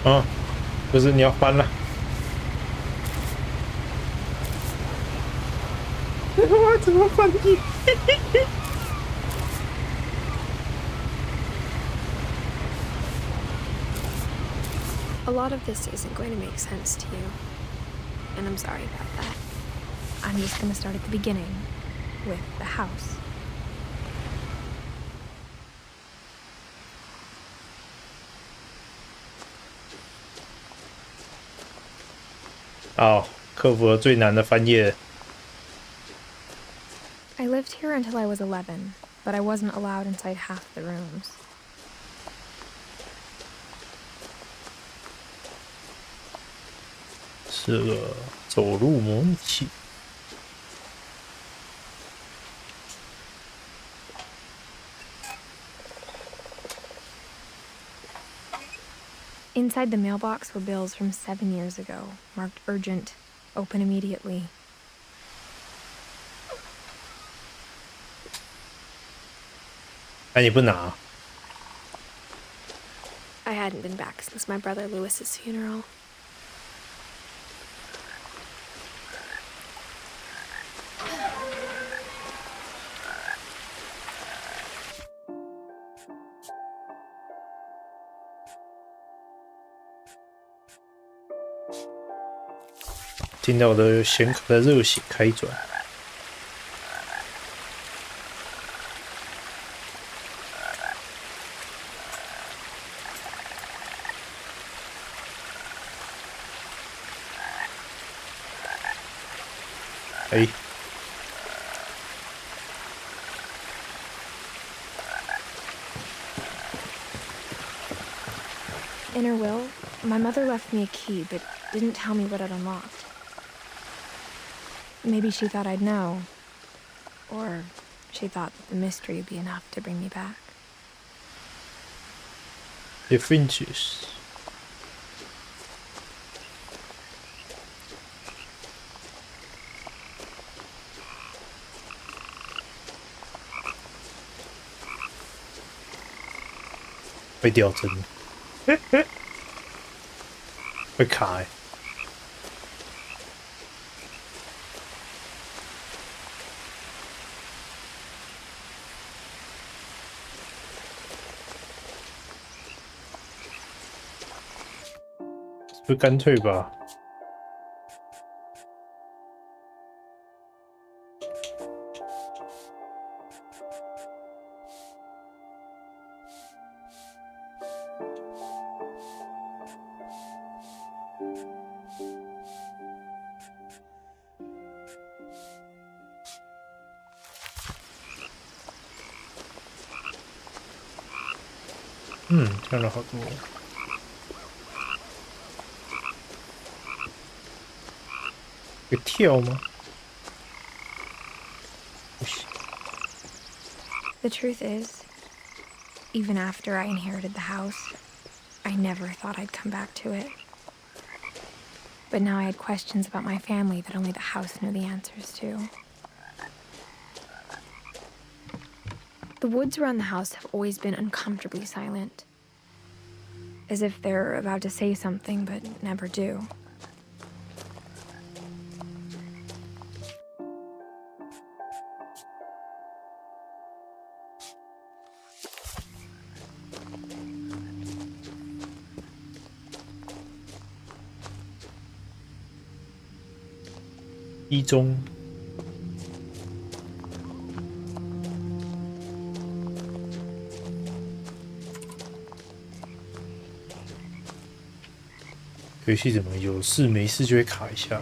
啊，不是你要翻了？我怎么翻译？A lot of this isn't going to make sense to you, and I'm sorry about that. I'm just going to start at the beginning, with the house. 哦，克服了最难的翻页。I lived here until I was 11, but I wasn't allowed inside half the rooms. 是个走路模拟器。Inside the mailbox were bills from 7 years ago, marked urgent, open immediately. 哎，你不拿？ I hadn't been back since my brother Lewis's funeral. 听到我的显卡的热血开转。哎。In her will, my mother left me a key, but didn't tell me what it unlocked. Maybe she thought I'd know. Or she thought that the mystery would be enough to bring me back. The Finches. 被掉针了，会卡欸。不干脆吧？看了好多。会跳吗？不行。The truth is, even after I inherited the house, I never thought I'd come back to it. But now I had questions about my family that only the house knew the answers to. The woods around the house have always been uncomfortably silent, as if they're about to say something but never do.一中。游戏怎么有事没事就会卡一下？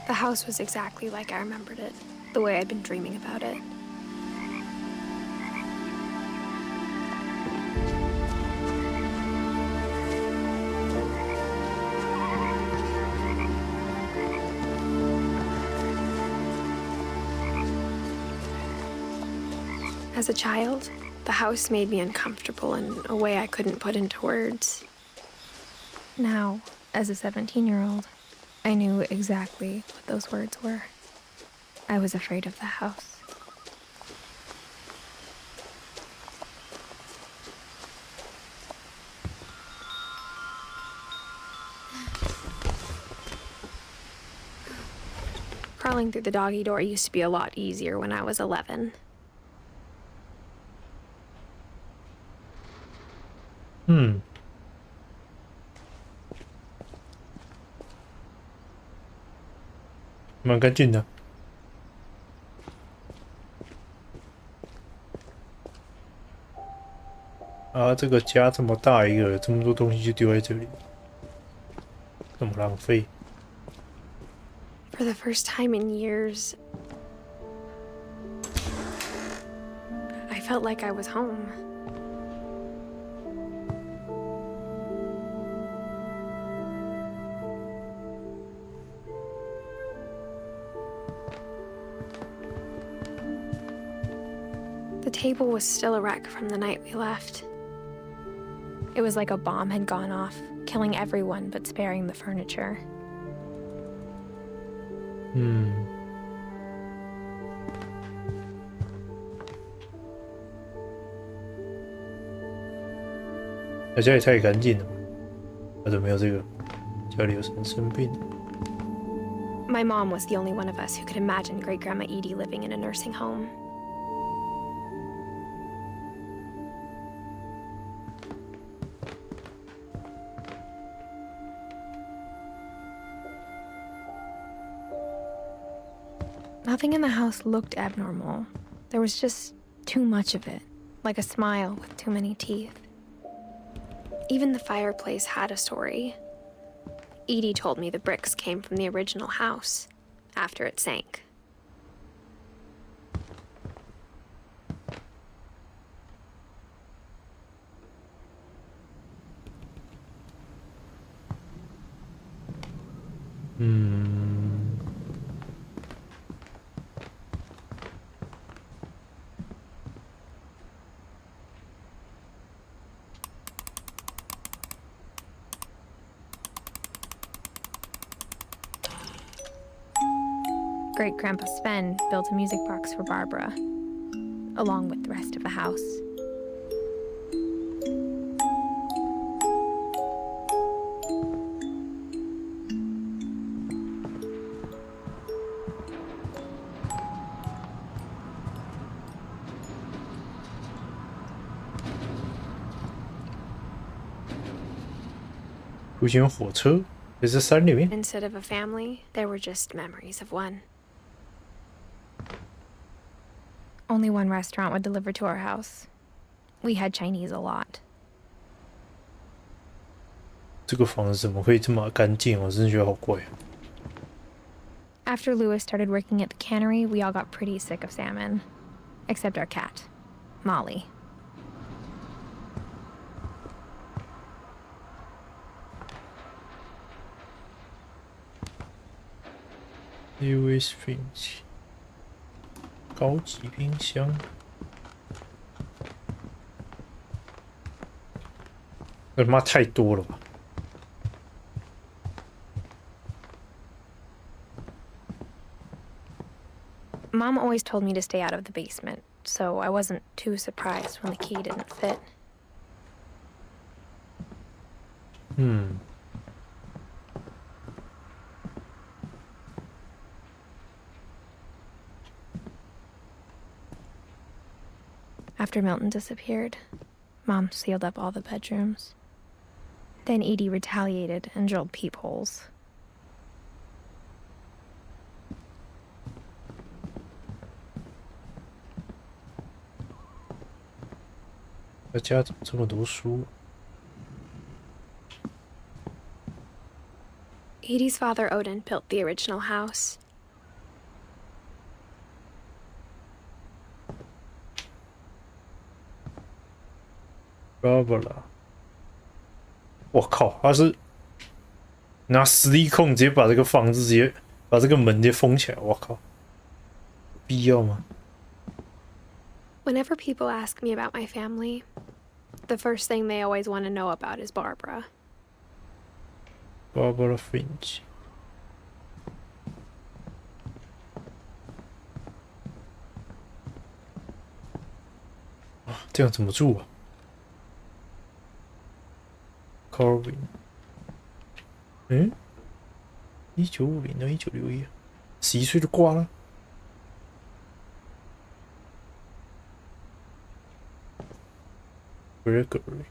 The house was exactly like I remembered it, the way I'd been dreaming about it. As a child, the house made me uncomfortable in a way I couldn't put into words. Now, as a 17-year-old, I knew exactly what those words were. I was afraid of the house. Crawling through the doggy door used to be a lot easier when I was 11. 蛮干净的。啊，这个家这么大一个，这么多东西就丢在这里，这么浪费。For the first time in years, I felt like I was home. The table was still a wreck from the night we left. It was like a bomb had gone off, killing everyone but sparing the furniture. 家里太干净了，怎么没有这个？家里有什么生病？ My mom was the only one of us who could imagine Great Grandma Edie living in a nursing home. Nothing in the house looked abnormal. There was just too much of it, like a smile with too many teeth. Even the fireplace had a story. Edie told me the bricks came from the original house, after it sank. Great Grandpa Sven built a music box for Barbara, along with the rest of the house. Instead of a family, there were just memories of one. Only one restaurant would deliver to our house. We had Chinese a lot. 这个房子怎么会这么干净？我真的觉得好怪啊。After Lewis started working at the cannery, we all got pretty sick of salmon. Except our cat, Molly. Lewis Finch 高级冰箱，他妈太多了吧！ Mom always told me to stay out of the basement, so I wasn't too surprised when the key didn't fit. After Milton disappeared, Mom sealed up all the bedrooms. Then Edie retaliated and drilled peepholes. 他家怎么这么多书Edie's father Odin built the original house. ？Barbara， 我靠，他是拿实力控直接把这个房子直接把这个门直接封起来，我靠，必要吗？ Whenever people ask me about my family, the first thing they always want to know about is Barbara. Barbara Finch。啊，这样怎么住啊 ？Carving。嗯，1950到1961，11岁就挂了。Gregory。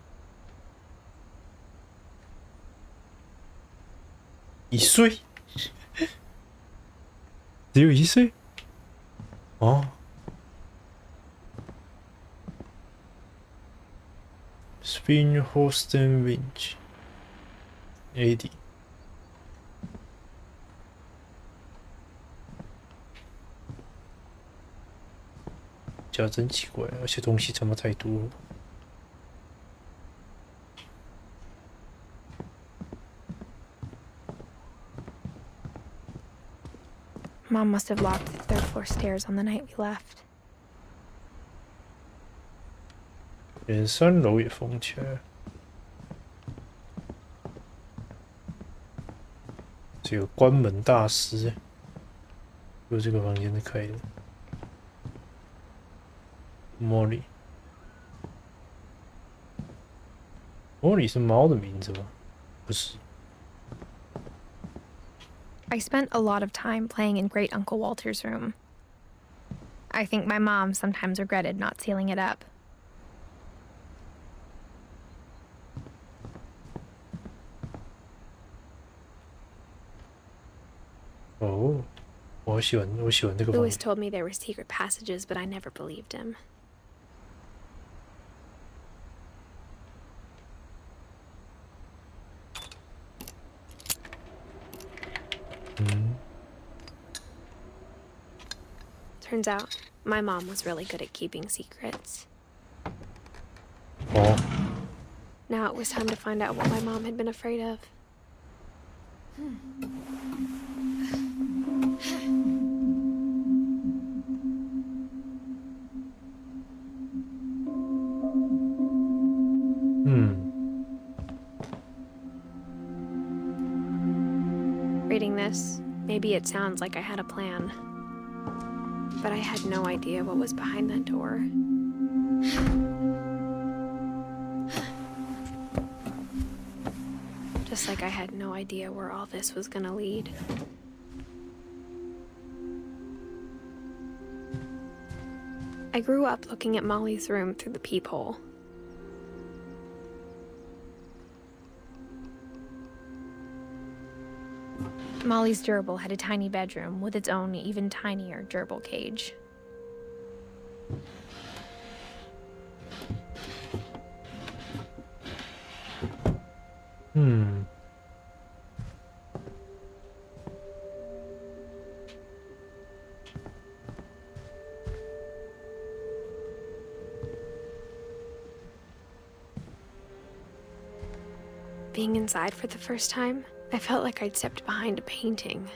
1岁，只有1岁。哦。Spin Holsten Finch。Edith。家真奇怪，而且东西他妈太多了。Mom must have locked the third floor stairs on the night we left. 连3楼也封起来了。这个关门大师，就这个房间是开的。Molly。Molly 是猫的名字吗？不是。I spent a lot of time playing in Great Uncle Walter's room. I think my mom sometimes regretted not sealing it up. 哦，我喜欢这个房 Louis 间。 told me there were secret passages, but I never believed him. 嗯。 Turns out, my mom was really good at keeping secrets. 哦。 Now it was time to find out what my mom had been afraid of. 嗯。 Reading this, maybe it sounds like I had a plan. But I had no idea what was behind that door. Just like I had no idea where all this was gonna lead. I grew up looking at Molly's room through the peephole. Molly's gerbil had a tiny bedroom with its own even tinier gerbil cage. Being inside for the first time, I felt like I'd stepped behind a painting.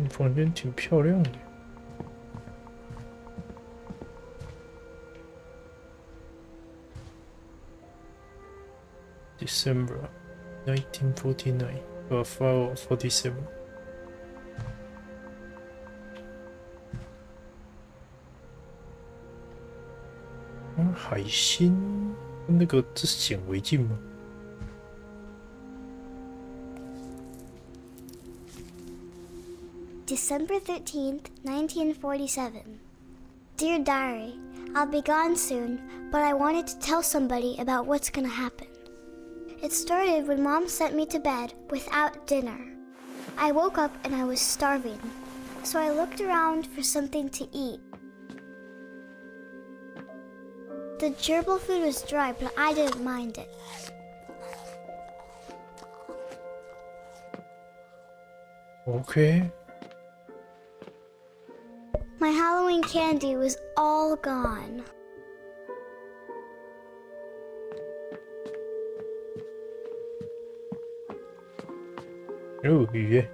房间挺漂亮的。December 1949 or 47。海星那个这是显微镜吗？ December 13th, 1947. Dear Diary, I'll be gone soon, but I wanted to tell somebody about what's gonna happen. It started when Mom sent me to bed without dinner. I woke up and I was starving, so I looked around for something to eat, The gerbil food was dry, but I didn't mind it. Okay. My Halloween candy was all gone. Oh, 鱼耶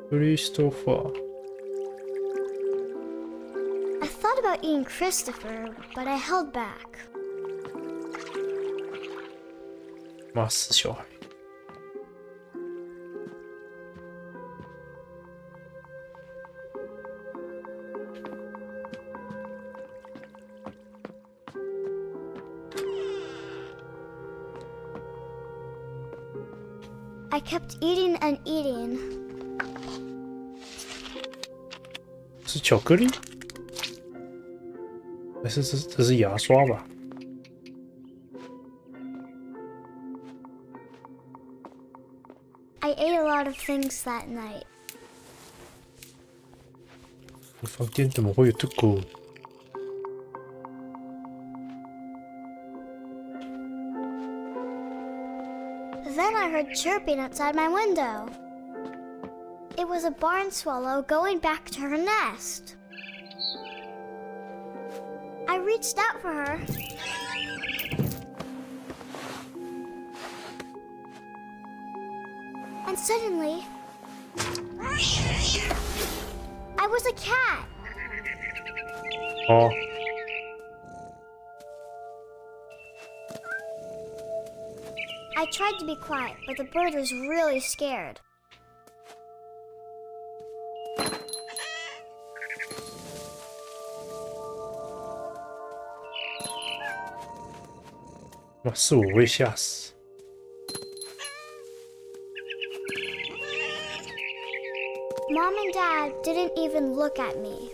Christopher. I thought about eating Christopher, but I held back. 妈死小孩。I kept eating and eating. 是巧克力？还是这是牙刷吧？ I ate a lot of things that night. 你房间怎么会有这个？ Then I heard chirping outside my window. It was a barn swallow going back to her nest. I reached out for her. And suddenly, I was a cat. 哦， I tried to be quiet, but the bird was really scared. 哇，是我会吓死。 Mom and Dad didn't even look at me.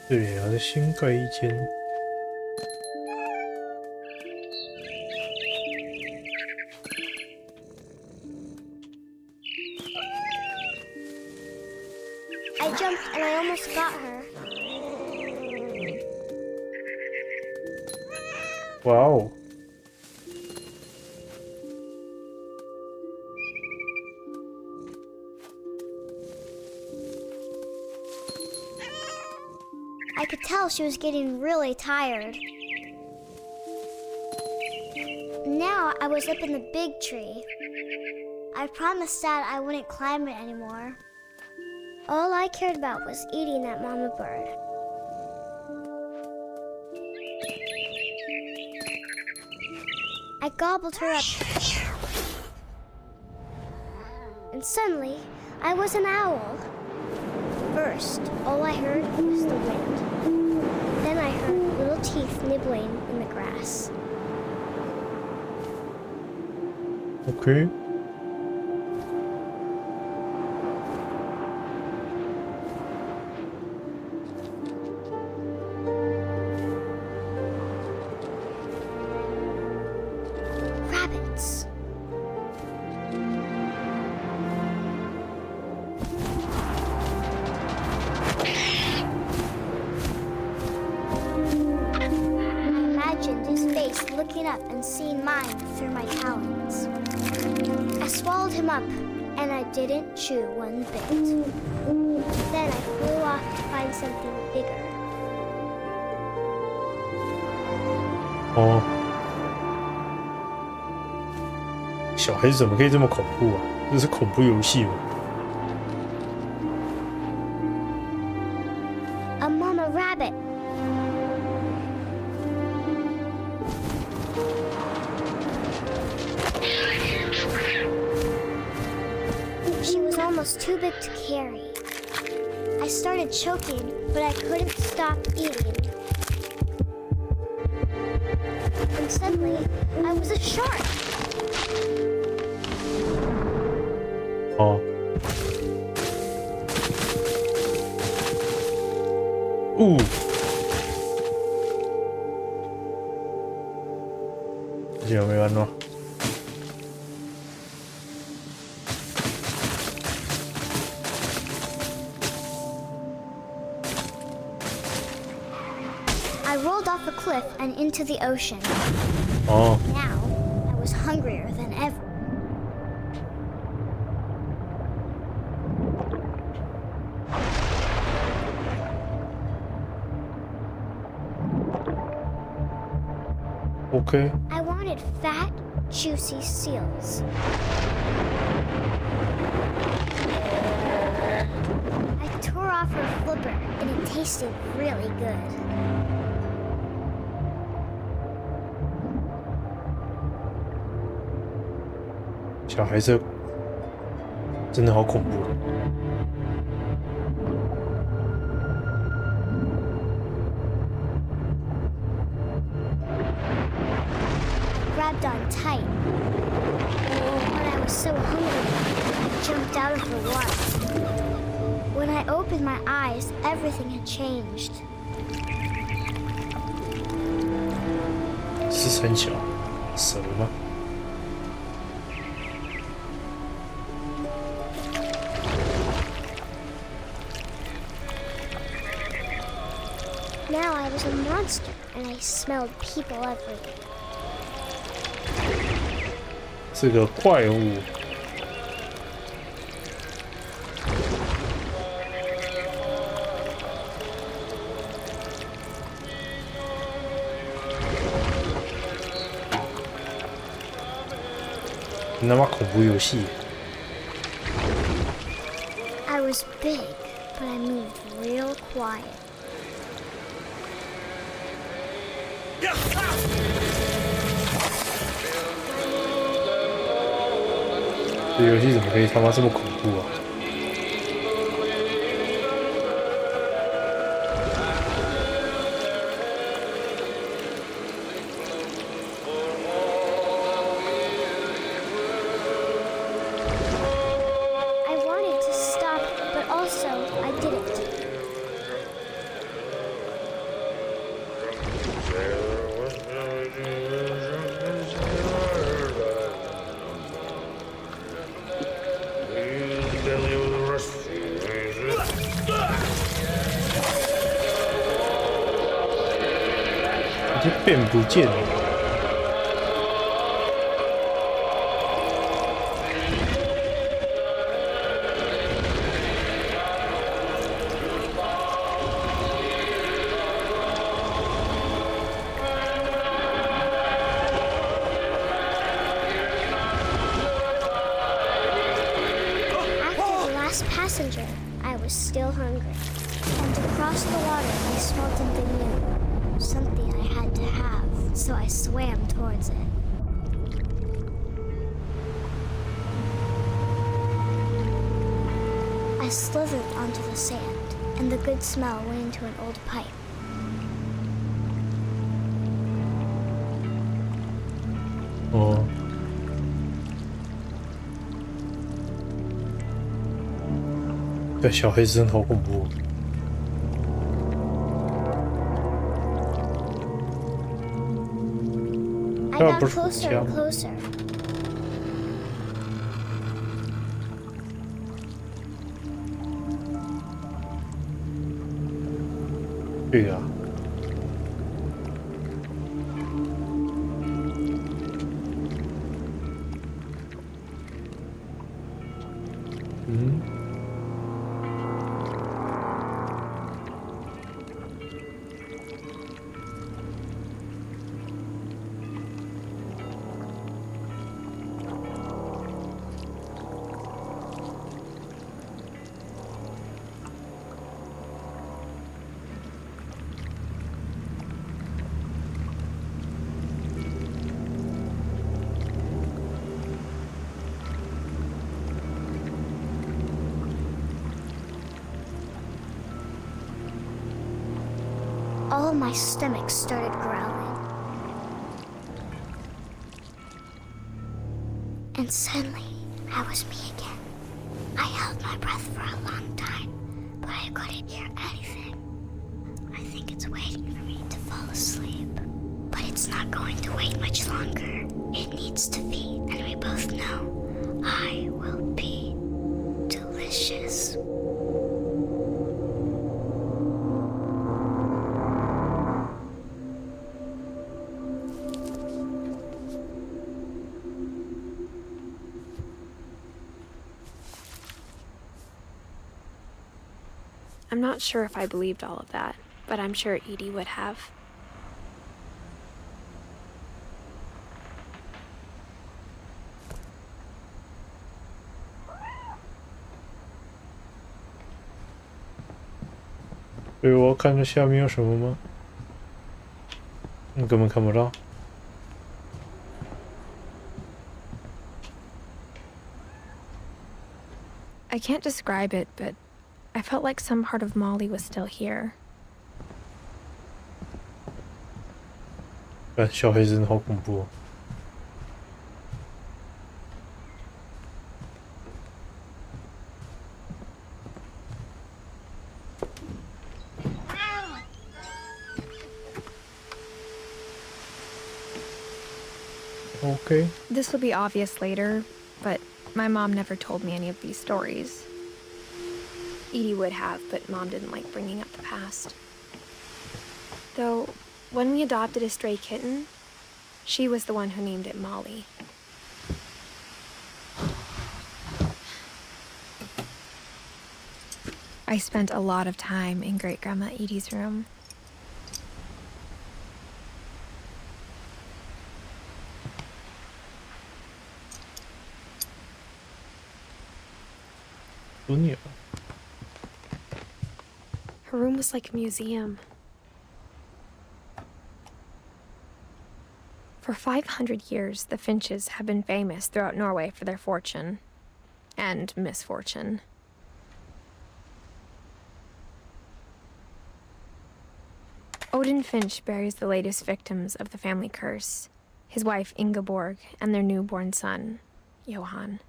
I 这里还是新盖一间。 I jumped and I almost got her. 哇哦！ I could tell she was getting really tired. Now I was up in the big tree. I promised Dad I wouldn't climb it anymore. All I cared about was eating that mama bird. I gobbled her up. And suddenly, I was an owl. First, all I heard was the wind. Then I heard little teeth nibbling in the grass. OK。 Rabbits. His face looking up and seeing mine through my talons. I swallowed him up, and I didn't chew one bit. Then I flew off to find something bigger. 哦，小孩子怎么可以这么恐怖啊？这是恐怖游戏吗？ A mama rabbit. She was almost too big to carry. I started choking, but I couldn't stop eating. And suddenly, I was a shark. 哦。哦。这有没有弄？ I rolled off a cliff and into the ocean. Oh. Now, I was hungrier than ever. Okay. I wanted fat, juicy seals. I tore off her flipper, and it tasted really good. 小孩子真的好恐怖。 Grabbed on tight. But I was so hungry, I jumped out of the water. When I opened my eyes, everything had changed. 是很小，蛇吗？ Now I was a monster, and I smelled people everywhere. 是个怪物。 他妈恐怖游戏！ I was big, but I moved real quiet. 这游戏怎么可以他妈这么恐怖啊？ I wanted to stop, but also I didn't.已经变不见了。 After the last passenger, I was still hungry. And across the water, I smelled something new. Something I had to have, so I swam towards it. I slithered onto the sand, and the good smell went into an old pipe. 哦。这小黑子真的好恐怖。 I Oh, got perfect, closer yeah. and closer. 对啊。嗯。 All of my stomach started growling. And suddenly, I was me again. I held my breath for a long time, but I couldn't hear anything. I think it's waiting for me to fall asleep, but it's not not going to wait much longer. It needs to be, and we both know I will be delicious. I'm not sure if I believed all of that, but I'm sure Edie would have.所以我要看这下面有什么吗？你根本看不到。I can't describe it, but I felt like some part of Molly was still here. 小黑真的好恐怖哦。Okay. This will be obvious later, but my mom never told me any of these stories. Edie would have, but Mom didn't like bringing up the past. Though, when we adopted a stray kitten, she was the one who named it Molly. I spent a lot of time in Great-Grandma Edie's room. Her room was like a museum. For 500 years, the Finches have been famous throughout Norway for their fortune and misfortune. Odin Finch buries the latest victims of the family curse, his wife Ingeborg and their newborn son, Johan.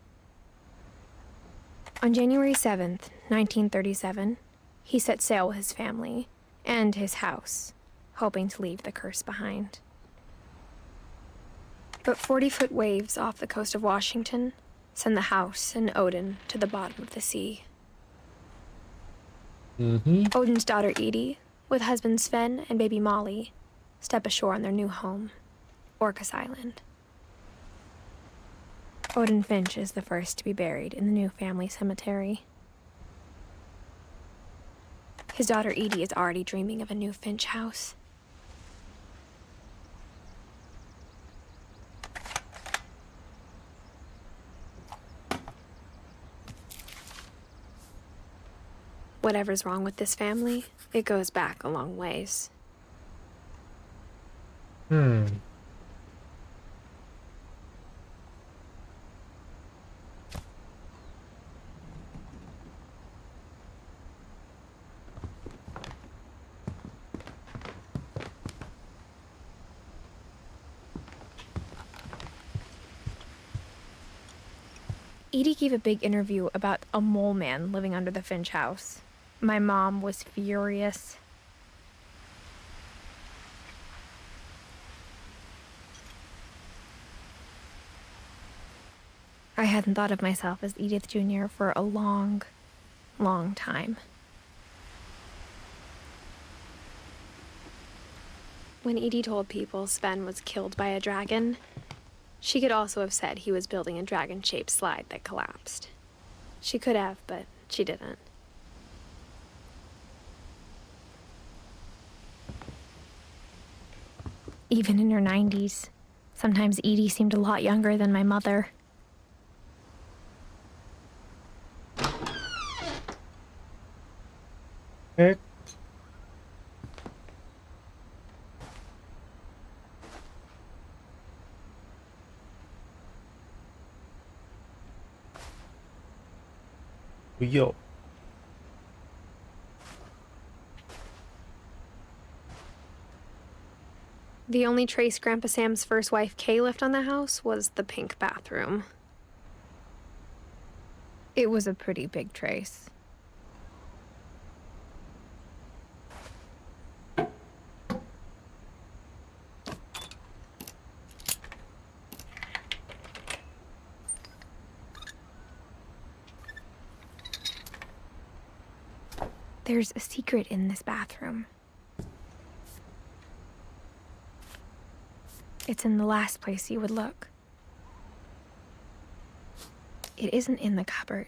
On January 7th, 1937, he set sail with his family and his house, hoping to leave the curse behind. But 40-foot waves off the coast of Washington send the house and Odin to the bottom of the sea. Odin's daughter Edie, with husband Sven and baby Molly, step ashore on their new home, Orcas Island. Odin Finch is the first to be buried in the new family cemetery. His daughter Edie is already dreaming of a new Finch house. Whatever's wrong with this family, it goes back a long ways. Edie gave a big interview about a mole man living under the Finch house. My mom was furious. I hadn't thought of myself as Edith Jr. for a long, long time. When Edie told people Sven was killed by a dragon, she could also have said he was building a dragon-shaped slide that collapsed. She could have, but she didn't. Even in her 90s, sometimes Edie seemed a lot younger than my mother. Heck. Yo. The only trace Grandpa Sam's first wife, Kay, left on the house was the pink bathroom. It was a pretty big trace. There's a secret in this bathroom. It's in the last place you would look. It isn't in the cupboard.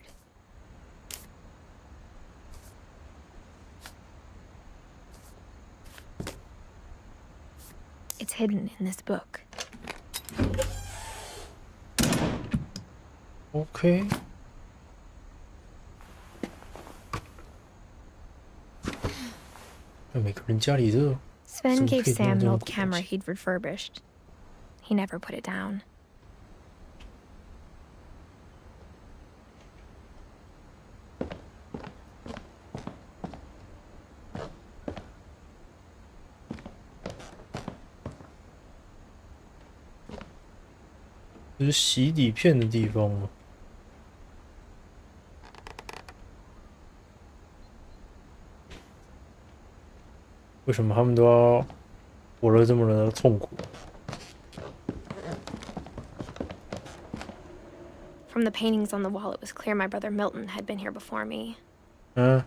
It's hidden in this book. OK。每个人家里都 Sven gave Sam an old camera he'd refurbished. He never put it down. “这是洗底片的地方吗？”为什么他们都要活得这么的痛苦？ From the paintings on the wall, it was clear my brother Milton had been here before me. 嗯。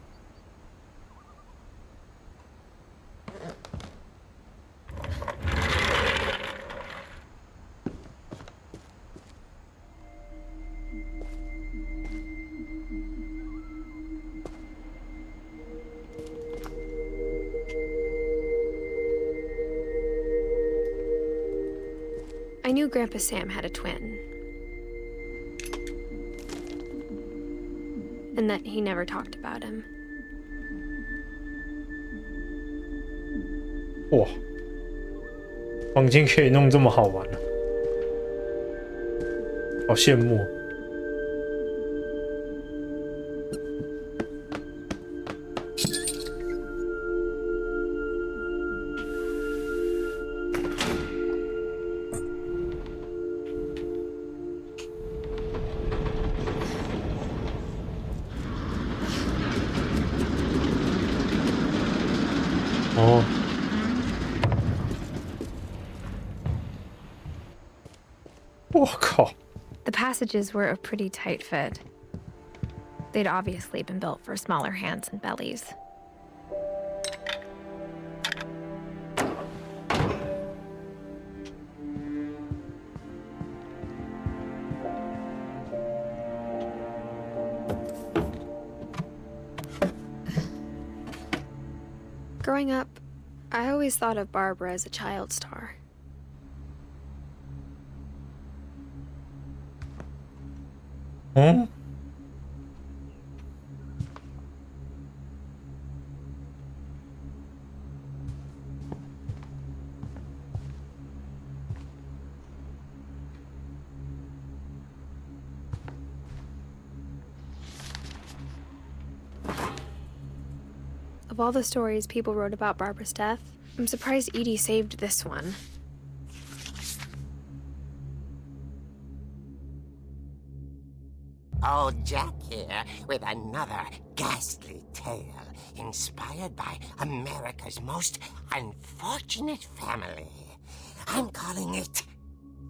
I knew Grandpa Sam had a twin. And that he never talked about him. 哇，房间可以弄这么好玩啊，好羡慕。哦，我靠！ The passages were a pretty tight fit. They'd obviously been built for smaller hands and bellies. Growing up, I always thought of Barbara as a child star. Hmm? Of all the stories people wrote about Barbara's death, I'm surprised Edie saved this one. Old Jack here with another ghastly tale inspired by America's most unfortunate family. I'm calling it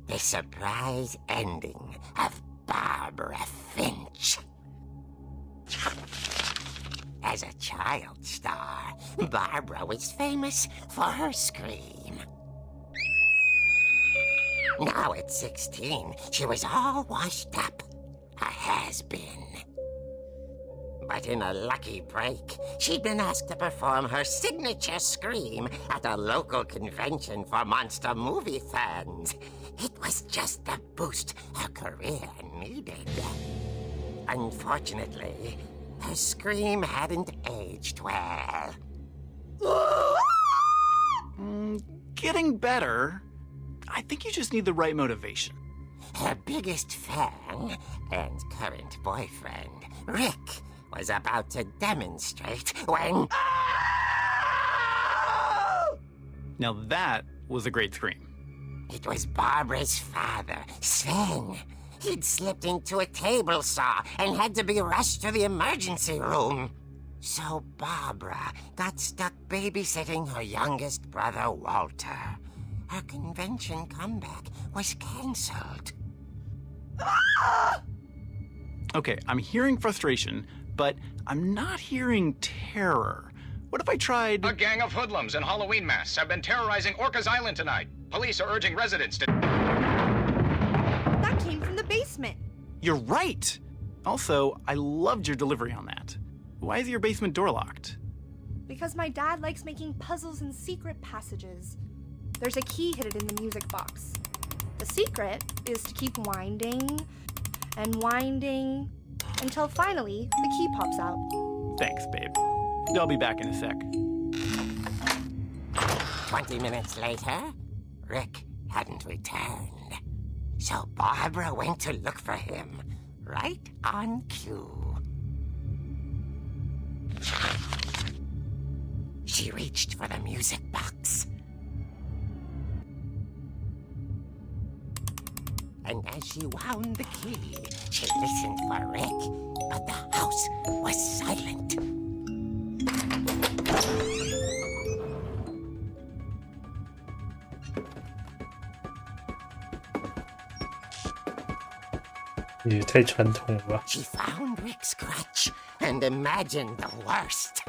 The Surprise Ending of Barbara Finch. As a child star, Barbara was famous for her scream. Now at 16, she was all washed up. A has-been. But in a lucky break, she'd been asked to perform her signature scream at a local convention for monster movie fans. It was just the boost her career needed. Unfortunately, her scream hadn't aged well. Getting better. I think you just need the right motivation. Her biggest fan and current boyfriend, Rick, was about to demonstrate when... Now that was a great scream. It was Barbara's father, Sven. He'd slipped into a table saw and had to be rushed to the emergency room. So Barbara got stuck babysitting her youngest brother, Walter. Her convention comeback was cancelled. Okay, I'm hearing frustration, but I'm not hearing terror. What if I tried... A gang of hoodlums in Halloween masks have been terrorizing Orcas Island tonight. Police are urging residents to... That came from the basement. You're right! Also, I loved your delivery on that. Why is your basement door locked? Because my dad likes making puzzles and secret passages. There's a key hidden in the music box. The secret is to keep winding and winding until finally the key pops out. Thanks, babe. I'll be back in a sec. 20 minutes later, Rick hadn't returned. So Barbara went to look for him, right on cue. She reached for the music box. And as she wound the key, she listened for Rick, but the house was silent.也太传统了吧。 She found Rick's crutch and imagined the worst.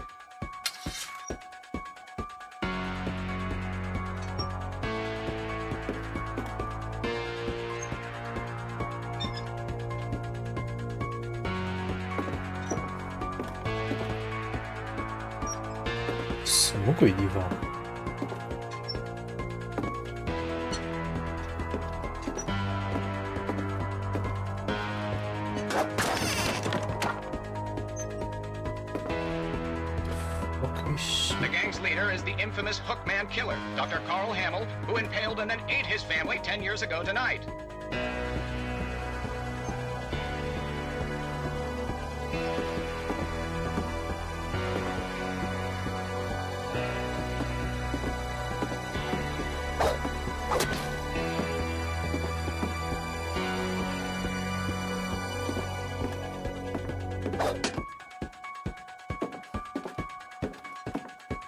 "什么鬼地方？ The gang's leader is the infamous Hookman killer, Dr. Carl Hamill, who impaled and then ate his family 10 years ago tonight. "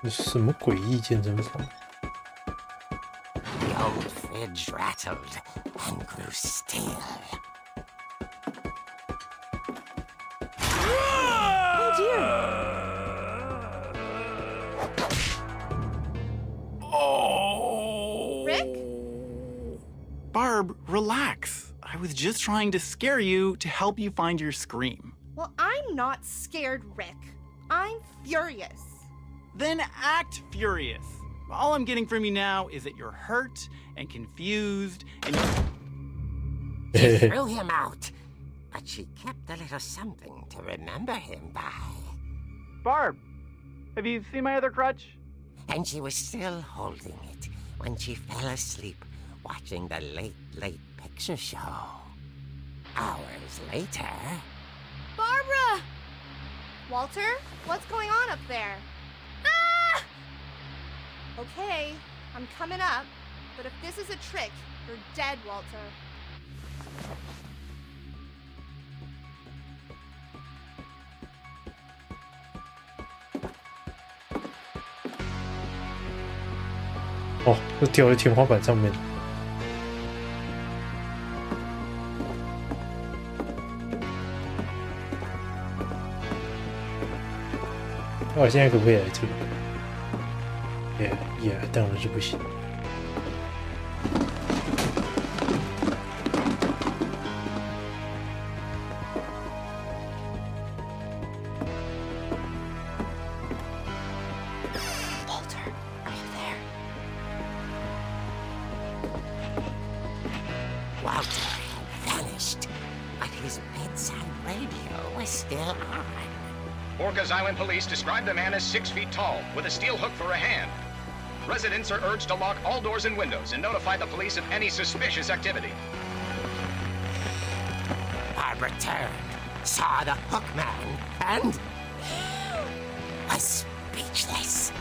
什么诡异健身房？ The old fridge rattled and grew still. Oh dear! Oh! Rick? Barb, relax. I was just trying to scare you to help you find your scream. Well, I'm not scared, Rick. I'm furious. Then act furious. All I'm getting from you now is that you're hurt and confused and She threw him out, but she kept a little something to remember him by. Barb, have you seen my other crutch? And she was still holding it when she fell asleep watching the late picture show. Hours later... Barbara! Walter, what's going on up there? Ah! Okay, I'm coming up, but if this is a trick, you're dead, Walter. "哦，又掉在天花板上面。 那我现在可不可以来这里？也当然是不行。Walter, are you there? Walter had vanished, but his bedside radio was still on. Orcas Island police describe the man as 6 feet tall, with a steel hook for a hand. Residents are urged to lock all doors and windows and notify the police of any suspicious activity. Barbara turned, saw the hook man, and was speechless.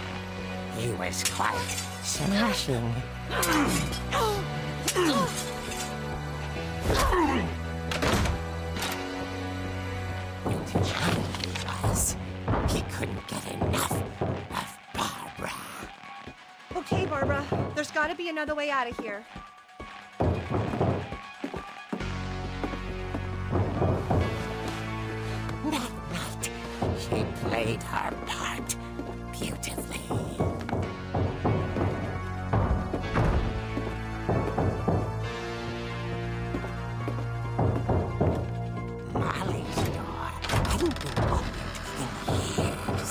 He was quite smashing. And he was. He couldn't get enough of Barbara. Okay, Barbara, there's gotta be another way out of here. That night, played her part beautifully. Molly's door hadn't been opened in years.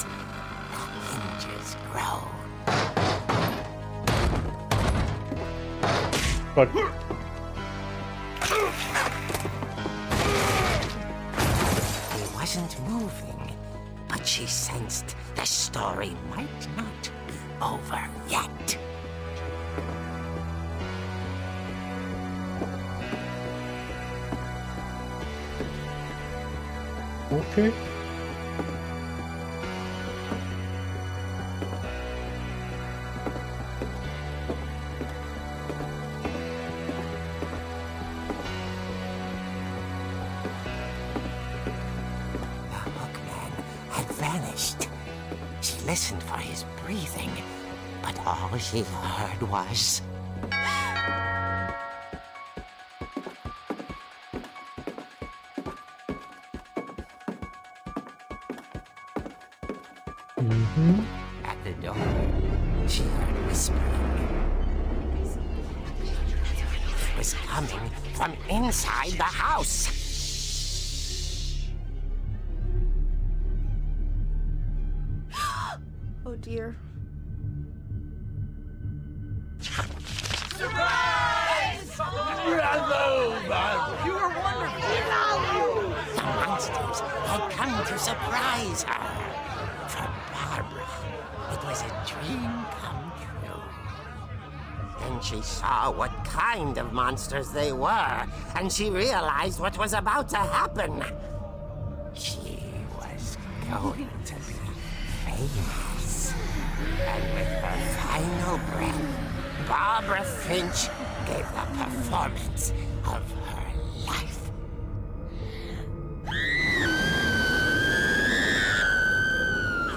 The hinges groaned. But He wasn't moving, but she sensed the story might not be over yet. okay. The hookman had vanished. She listened for his breathing, but all she heard was... At the door, she heard whispering. It was coming from inside the house. Oh dear. The monsters had come to surprise her. For Barbara, it was a dream come true. Then she saw what kind of monsters they were, and she realized what was about to happen. She was going to be famous. And with her final breath, Barbara Finch gave the performance of her life.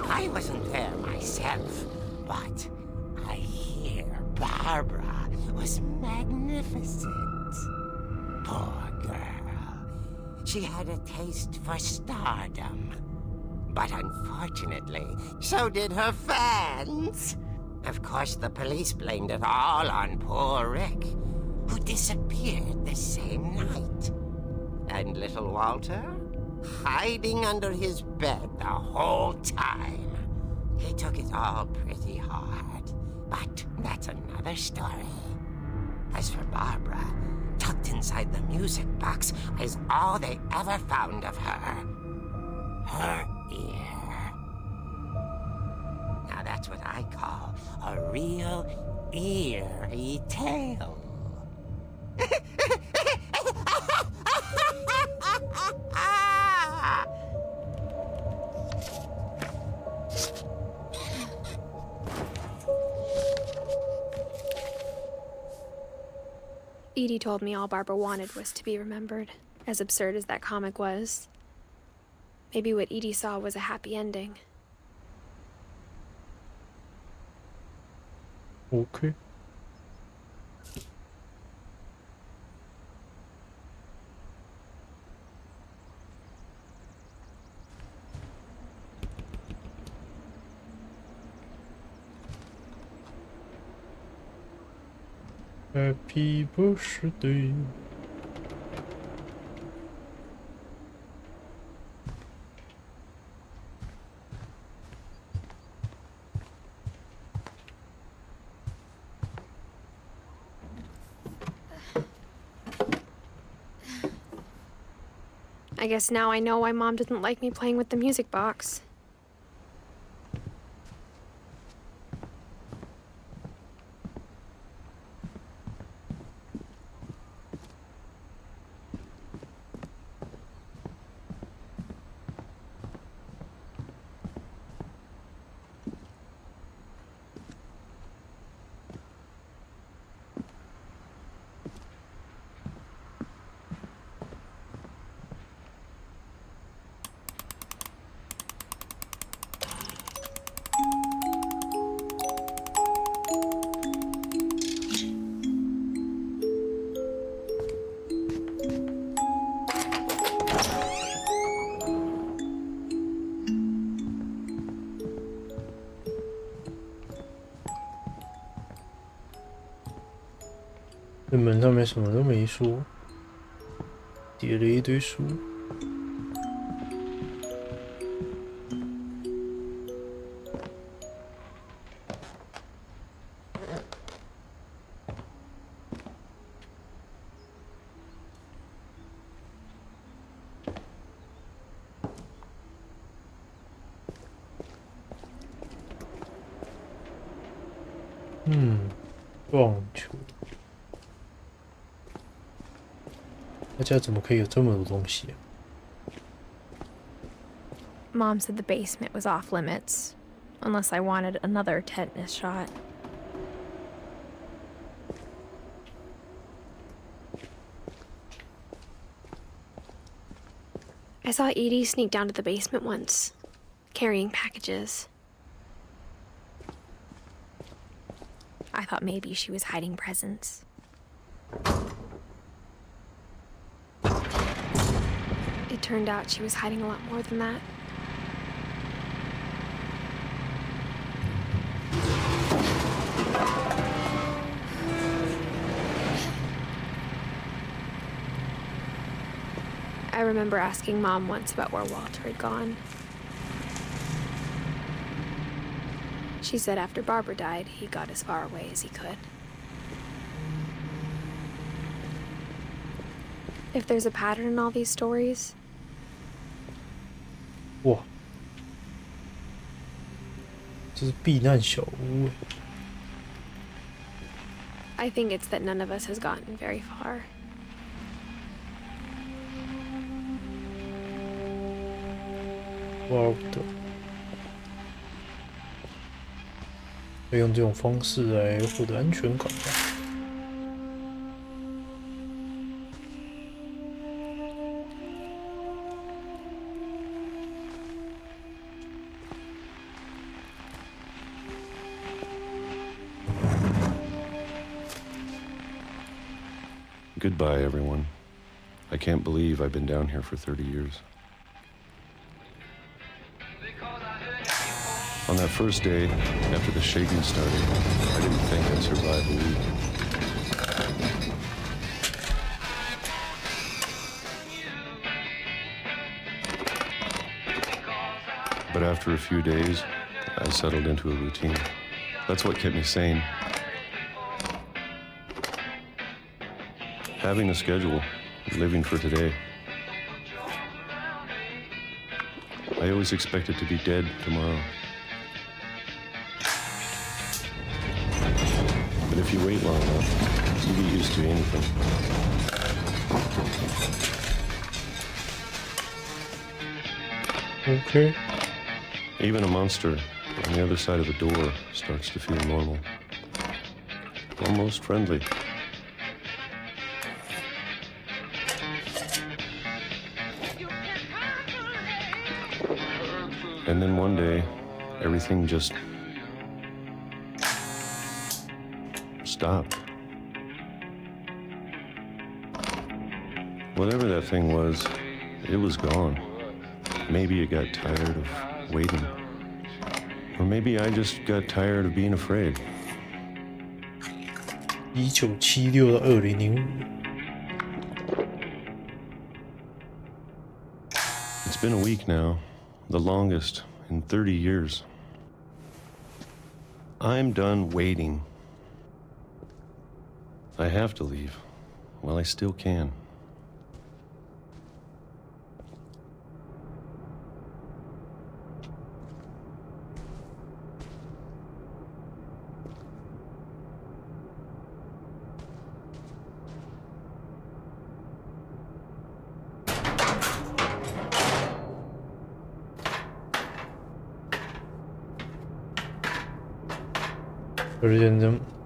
I wasn't there myself, but I hear Barbara was magnificent. Poor girl. She had a taste for stardom. But unfortunately, so did her fans. Of course, the police blamed it all on poor Rick, who disappeared the same night. And little Walter? Hiding under his bed the whole time. He took it all pretty hard, but that's another story. As for Barbara, tucked inside the music box is all they ever found of her. Her ear. Now that's what I call a real eerie tale. Edie told me all Barbara wanted was to be remembered, as absurd as that comic was. Maybe what Edie saw was a happy ending. Okay. Happy birthday. I guess now I know why Mom didn't like me playing with the music box. 这门上面什么都没说，叠了一堆书。棒球。他家怎么可以有这么多东西啊？ Mom said the basement was off limits, unless I wanted another tetanus shot. I saw Edie sneak down to the basement once, carrying packages. I thought maybe she was hiding presents. It turned out she was hiding a lot more than that. I remember asking Mom once about where Walter had gone. She said after Barbara died, he got as far away as he could. If there's a pattern in all these stories... 哇，这是避难小屋。 I think it's that none of us has gotten very far. Walter 要用这种方式来获得安全感吧。Goodbye, everyone. I can't believe I've been down here for 30 years. On that first day, after the shaking started, I didn't think I'd survive a week. But after a few days, I settled into a routine. That's what kept me sane. Having a schedule, living for today. I always expected to be dead tomorrow. But if you wait long enough, you get used to anything. Okay. Even a monster on the other side of the door starts to feel normal. Almost friendly. And then one day, everything just stopped. Whatever that thing was, it was gone. Maybe it got tired of waiting. Or maybe I just got tired of being afraid. 1976到2005。It's been a week now, the longest in 30 years. I'm done waiting. I have to leave while I still can.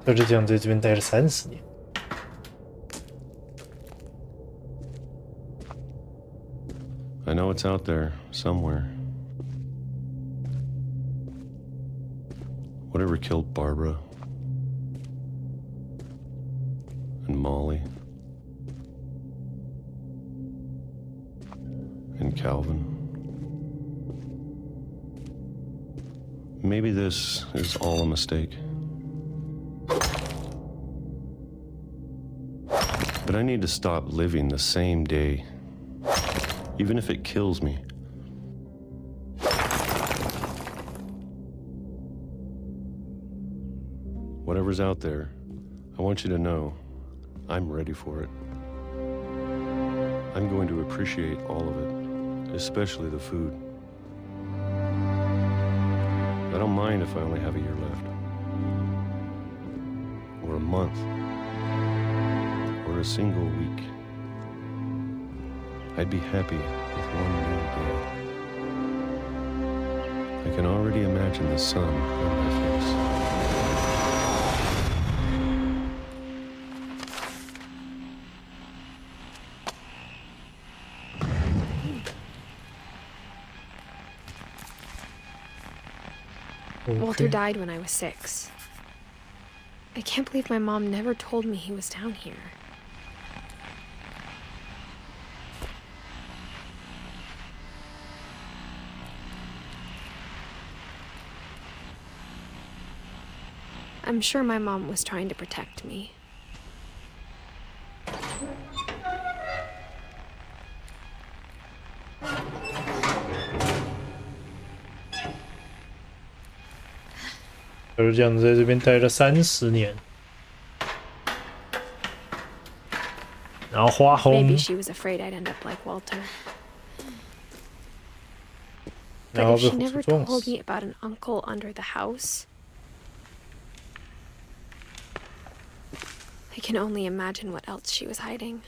他是这样在这边待了30年。I know it's out there somewhere. Whatever killed Barbara and Molly and Calvin. Maybe this is all a mistake. But I need to stop living the same day, even if it kills me. Whatever's out there, I want you to know I'm ready for it. I'm going to appreciate all of it, especially the food. I don't mind if I only have a year left, or a month, or a single week. I'd be happy with one new day. I can already imagine the sun on my face. Walter died when I was 6. I can't believe my mom never told me he was down here. I'm sure my mom was trying to protect me.就这样子在这边待了30年，然后花红， Maybe she was afraid I'd end up like Walter. 然 But 后 if 被 she 火 never 车撞 told 死。 me about an uncle under the house, I can only imagine what else she was hiding.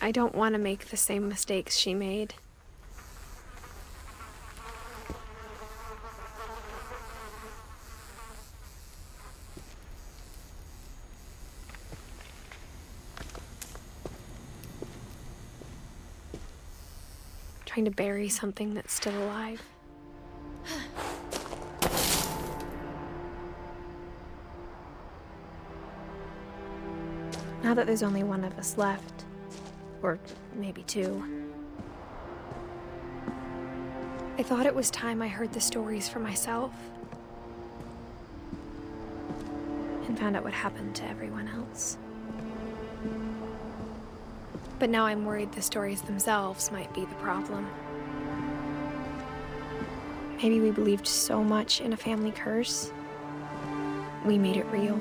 I don't want to make the same mistakes she made. Trying to bury something that's still alive. Now that there's only one of us left, or maybe 2, I thought it was time I heard the stories for myself and found out what happened to everyone else. But now I'm worried the stories themselves might be the problem. Maybe we believed so much in a family curse, we made it real.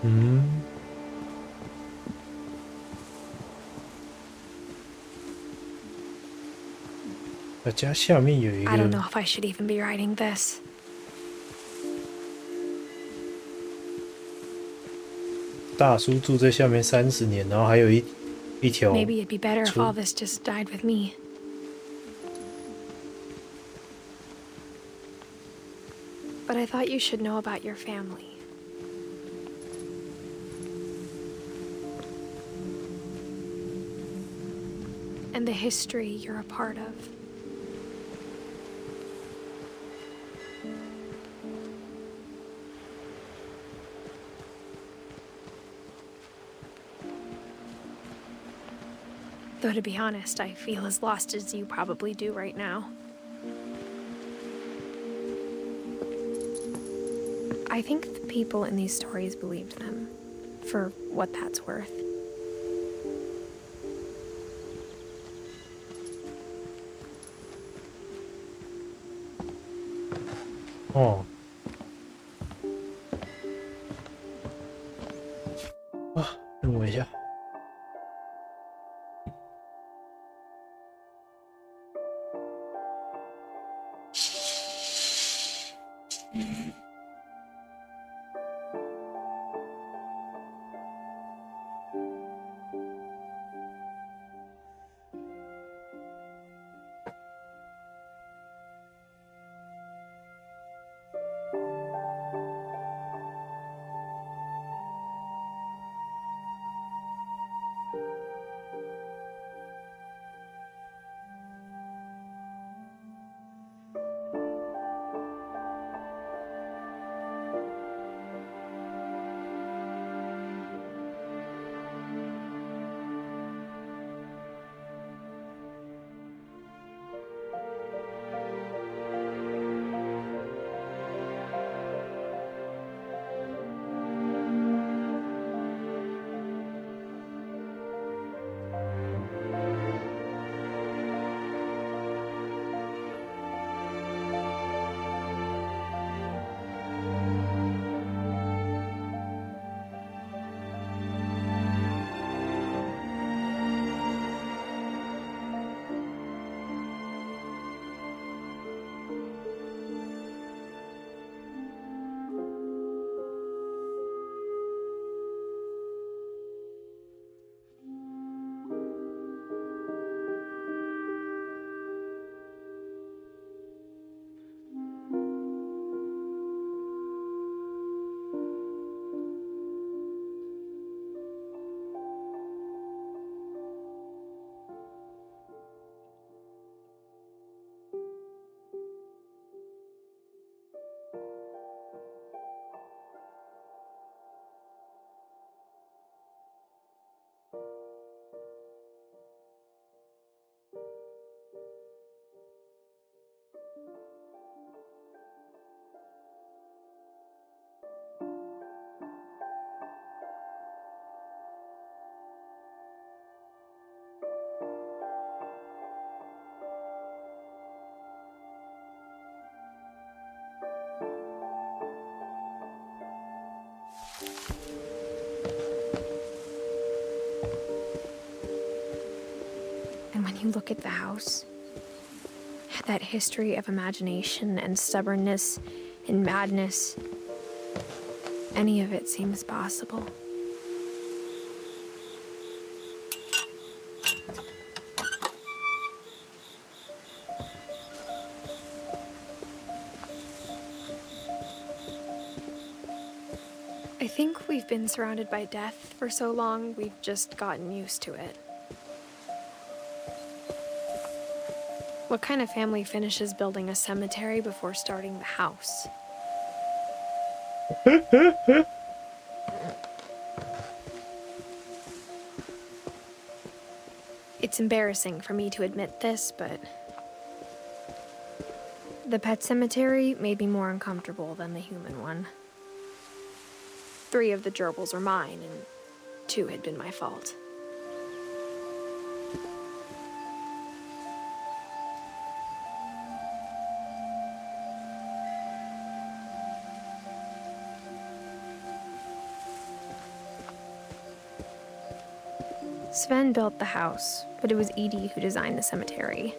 Mm. 家下面有一 I don't 个 know if I should even be writing this. 大叔住在下面30年，然后还有一条。 Maybe it'd be better if 出 all this just died with me. But I thought you should know about your family. And the history you're a part of. Though to be honest, I feel as lost as you probably do right now. I think the people in these stories believed them, for what that's worth. Oh. 啊，等我一下。you look at the house, that history of imagination and stubbornness and madness, any of it seems possible. I think we've been surrounded by death for so long, we've just gotten used to it. What kind of family finishes building a cemetery before starting the house? It's embarrassing for me to admit this, but the pet cemetery made me more uncomfortable than the human one. 3 of the gerbils are mine, and 2 had been my fault. Sven built the house, but it was Edith who designed the cemetery.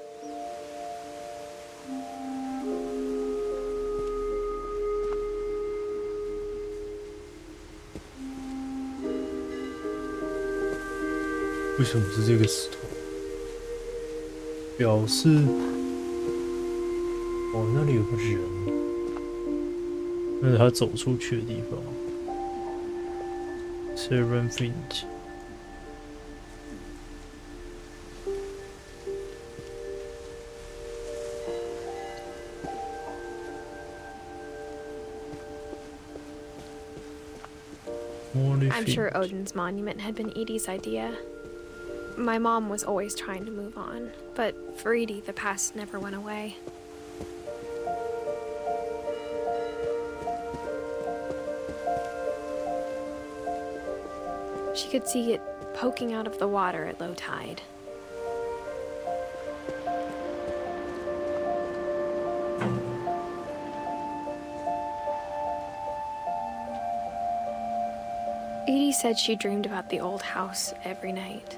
为什么是这个石头？表示哦，那里有个人，那是他走出去的地方。Sharon Finch。I'm sure Odin's monument had been Edie's idea. My mom was always trying to move on, but for Edie, the past never went away. She could see it poking out of the water at low tide. Edie said she dreamed about the old house every night.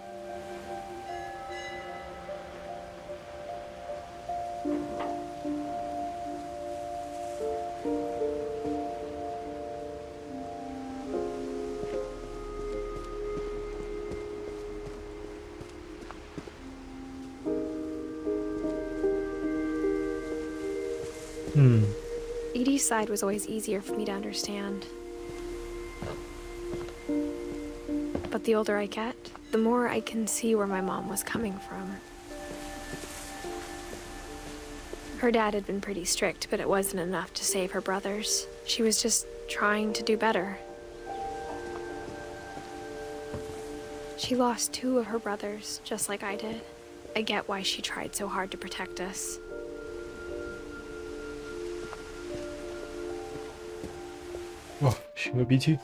Edie's side was always easier for me to understand. But the older I get, the more I can see where my mom was coming from. Her dad had been pretty strict, but it wasn't enough to save her brothers. She was just trying to do better. She lost 2 of her brothers, just like I did. I get why she tried so hard to protect us. Oh, 擤个鼻涕。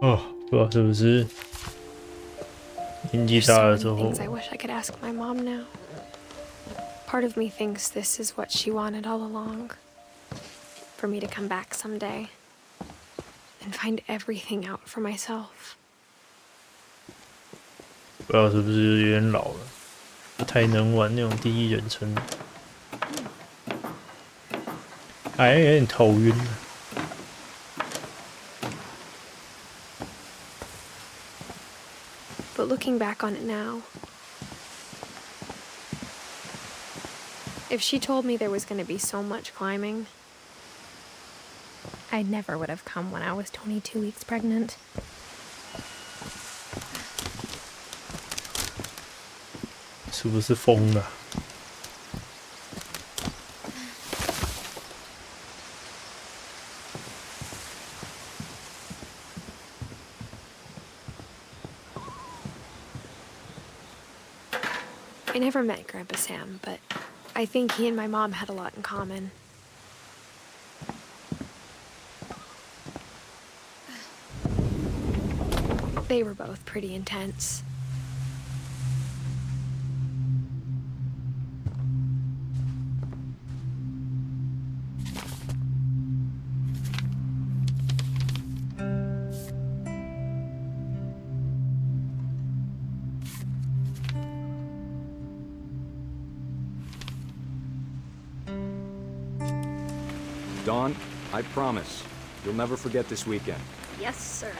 哦，不知道是不是年纪 There's 大 so 了 many 之后， things I wish I could ask my mom now. Part of me thinks this is what she wanted all along. For me to come back someday and find everything out for myself. 不知道是不是有点老了，不太能玩那种第一人称，哎，有点头晕了。But looking back on it now, if she told me there was going to be so much climbing, I never would have come when I was 22 weeks pregnant. 是不是疯了？ I never met Grandpa Sam, but I think he and my mom had a lot in common. They were both pretty intense. Dawn, I promise, you'll never forget this weekend. Yes, sir.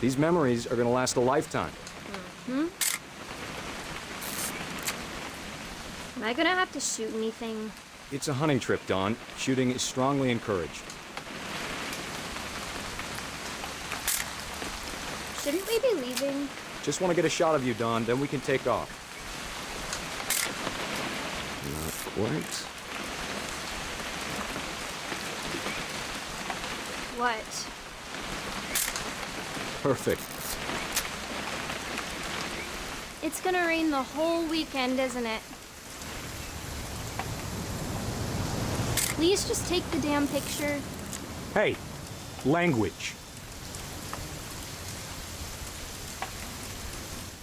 These memories are gonna last a lifetime. Hmm? Am I gonna have to shoot anything? It's a hunting trip, Dawn. Shooting is strongly encouraged. Shouldn't we be leaving? Just want to get a shot of you, Dawn, then we can take off. Not quite. What? Perfect. It's gonna rain the whole weekend, isn't it? Please just take the damn picture. Hey, language.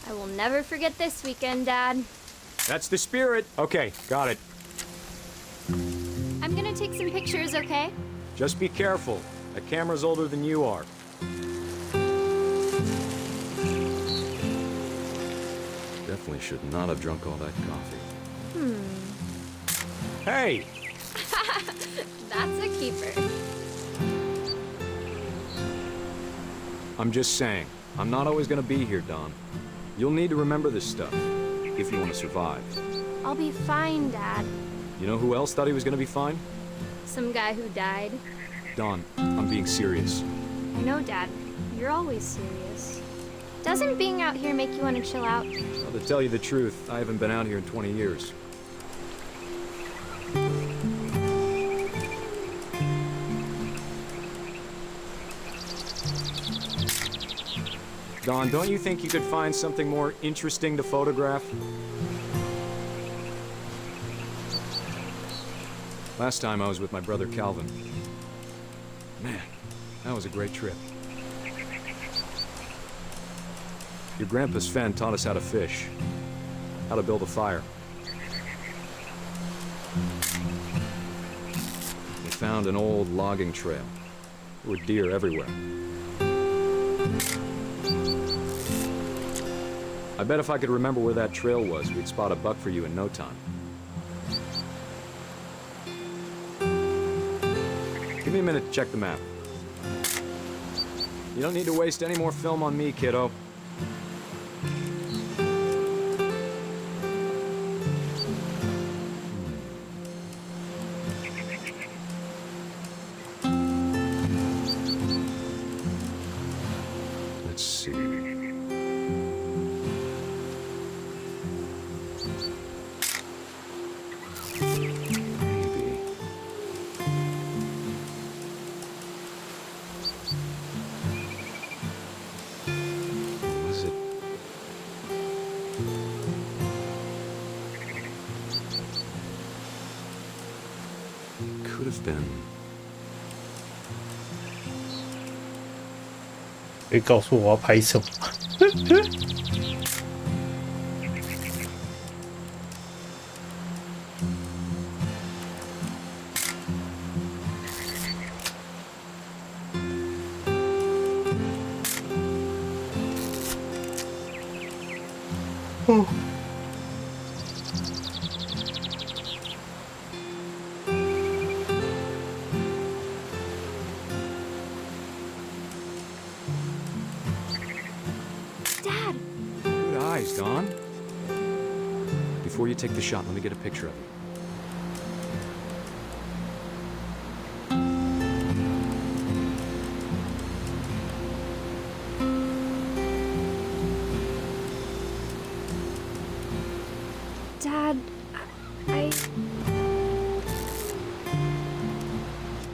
I will never forget this weekend, Dad. That's the spirit. Okay, got it. I'm gonna take some pictures, okay? Just be careful. That camera's older than you are. Definitely should not have drunk all that coffee. Hey! That's a keeper. I'm just saying, I'm not always gonna be here, Dawn. You'll need to remember this stuff, if you want to survive. I'll be fine, Dad. You know who else thought he was gonna be fine? Some guy who died. Dawn, I'm being serious. I know, Dad. You're always serious. Doesn't being out here make you want to chill out? Well, to tell you the truth, I haven't been out here in 20 years. Dawn, don't you think you could find something more interesting to photograph? Last time I was with my brother Calvin. Man, that was a great trip. Your grandpa Sven taught us how to fish, how to build a fire. We found an old logging trail. There were deer everywhere. I bet if I could remember where that trail was, we'd spot a buck for you in no time. Give me a minute to check the map. You don't need to waste any more film on me, kiddo. Let's see. Was it? Could have been. 可以告诉我要拍什么吗？哦。Dad! Good eyes, Don. Before you take the shot, let me get a picture of you. Dad, I...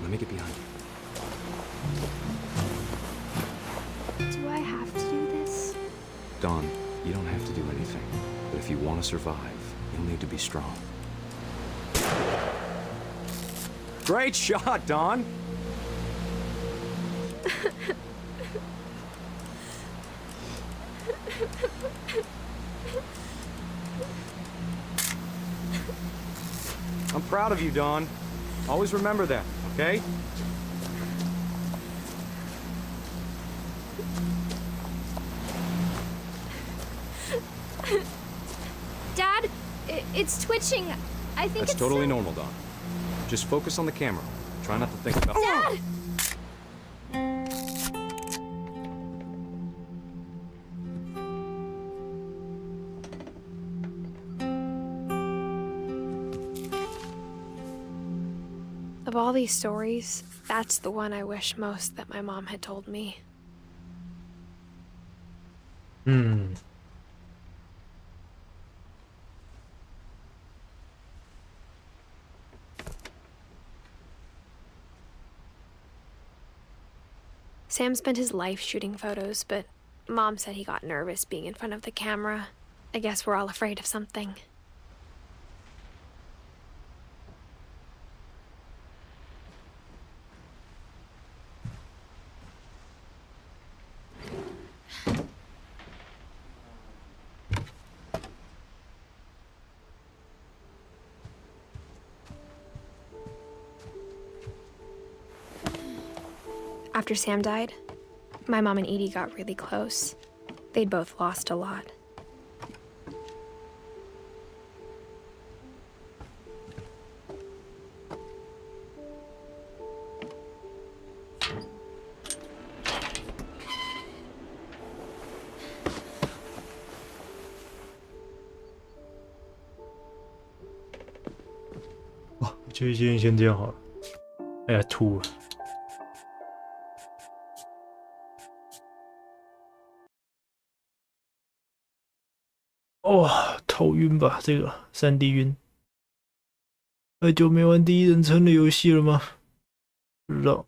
Let me get behind you. Do I have to do this? Don, you don't have to do anything. But if you want to survive, you'll need to be strong. Great shot, Don! I'm proud of you, Don. Always remember that, okay? Dad, it's twitching. I think That's it's totally normal, Don. Just focus on the camera. Try not to think about... Dad! Of all these stories, that's the one I wish most that my mom had told me. Sam spent his life shooting photos, but Mom said he got nervous being in front of the camera. I guess we're all afraid of something. After Sam died, my mom and Edie got really close. They'd both lost a lot.哇，就先这样好了。哎呀，吐了。哇，头晕吧？这个3D 晕。很久没玩第一人称的游戏了吗？不知道。